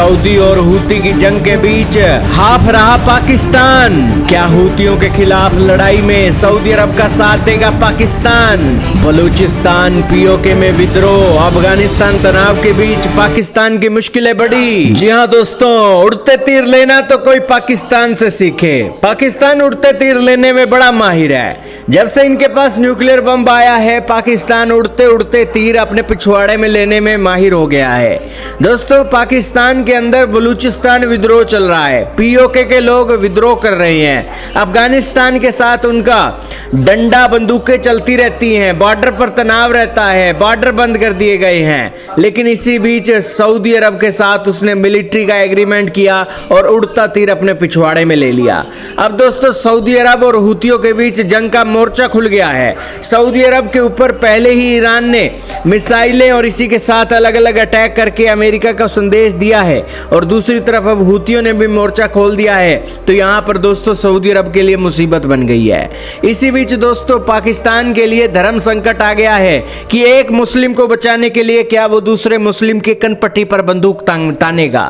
Saudi और Houthi की जंग के बीच हाफ रहा पाकिस्तान। क्या हूतियों के खिलाफ लड़ाई में सऊदी अरब का साथ देगा पाकिस्तान? बलूचिस्तान पीओके में विद्रोह, अफगानिस्तान तनाव के बीच पाकिस्तान की मुश्किलें बढ़ी। जी हाँ दोस्तों, उड़ते तीर लेना तो कोई पाकिस्तान से सीखे। पाकिस्तान उड़ते तीर लेने में बड़ा माहिर है। जब से इनके पास न्यूक्लियर बम आया है, पाकिस्तान उड़ते उड़ते तीर अपने पिछवाड़े में लेने में माहिर हो गया है। दोस्तों, पाकिस्तान के अंदर बलूचिस्तान विद्रोह चल रहा है। पीओके के लोग विद्रोह कर रहे हैं। अफगानिस्तान के साथ उनका डंडा बंदूकें चलती रहती हैं। बॉर्डर पर तनाव रहता है, बॉर्डर बंद कर दिए गए हैं। लेकिन इसी बीच सऊदी अरब के साथ उसने मिलिट्री का एग्रीमेंट किया और उड़ता तीर अपने पिछवाड़े में ले लिया। अब दोस्तों, सऊदी अरब और हूतियों के बीच जंग का मोर्चा खुल गया है। सऊदी अरब के ऊपर पहले ही ईरान ने मिसाइलें और इसी के साथ अलग अलग अटैक करके अमेरिका का संदेश दिया है, और दूसरी तरफ अब हूतियों ने भी मोर्चा खोल दिया है। तो यहां पर दोस्तों सऊदी अरब के लिए मुसीबत बन गई है। इसी बीच दोस्तों, पाकिस्तान के लिए धर्म संकट आ गया है कि एक मुस्लिम को बचाने के लिए क्या वो दूसरे मुस्लिम के कनपट्टी पर बंदूक तानेगा।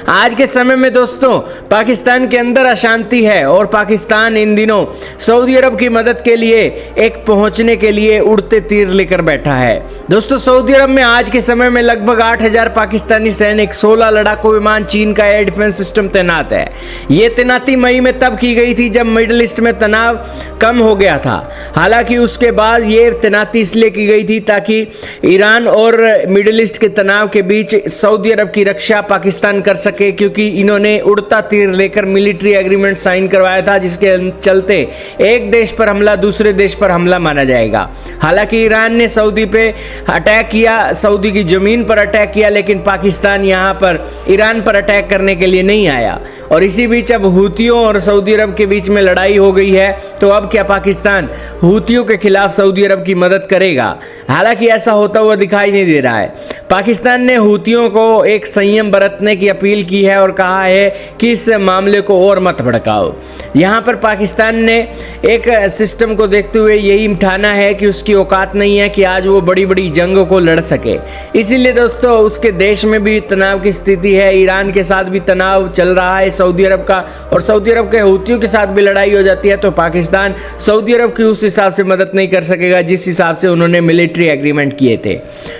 आज के समय में दोस्तों पाकिस्तान के अंदर अशांति है और पाकिस्तान इन दिनों सऊदी अरब की मदद के लिए एक पहुंचने के लिए उड़ते तीर लेकर बैठा है। दोस्तों, सऊदी अरब में आज के समय में लगभग 8000 पाकिस्तानी सैनिक, 16 लड़ाकू विमान, चीन का एयर डिफेंस सिस्टम तैनात है। यह तैनाती मई में तब की गई थी जब मिडिल ईस्ट में तनाव कम हो गया था। हालांकि उसके बाद यह तैनाती इसलिए की गई थी ताकि ईरान और मिडिल ईस्ट के तनाव के बीच सऊदी अरब की रक्षा पाकिस्तान कर सके, क्योंकि इन्होंने उड़ता तीर लेकर मिलिट्री एग्रीमेंट साइन करवाया था, जिसके चलते एक देश पर हमला दूसरे देश पर हमला माना जाएगा। हालांकि ईरान ने सऊदी पे अटैक किया, सऊदी की जमीन पर अटैक किया, लेकिन पाकिस्तान यहां पर ईरान पर अटैक करने के लिए नहीं आया। और इसी बीच अब हूतियों और सऊदी अरब के बीच में लड़ाई हो गई है। तो अब क्या पाकिस्तान हूतियों के खिलाफ सऊदी अरब की मदद करेगा? हालांकि ऐसा होता हुआ दिखाई नहीं दे रहा है। पाकिस्तान ने हूतियों को एक संयम बरतने की अपील की है और कहा है कि इस मामले को और मत भड़काओ। यहां पर पाकिस्तान ने एक सिस्टम को देखते हुए यही ठाना है कि उसकी औकात नहीं है कि आज वो बड़ी बड़ी जंगों को लड़ सके। इसीलिए दोस्तों उसके देश में भी तनाव की स्थिति है। ईरान के साथ भी तनाव चल रहा है सऊदी अरब का, और सऊदी अरब के हूतियों के साथ भी लड़ाई हो जाती है तो पाकिस्तान सऊदी अरब की उस हिसाब से मदद नहीं कर सकेगा जिस हिसाब से उन्होंने मिलिट्री एग्रीमेंट किए थे।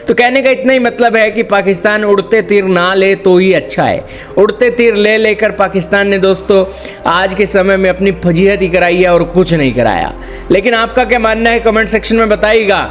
तो कहने का इतना ही मतलब है कि पाकिस्तान उड़ते तीर ना ले तो ही अच्छा है। उड़ते तीर ले लेकर पाकिस्तान ने दोस्तों आज के समय में अपनी फजीहत ही कराई है और कुछ नहीं कराया। लेकिन आपका क्या मानना है कमेंट सेक्शन में बताइएगा।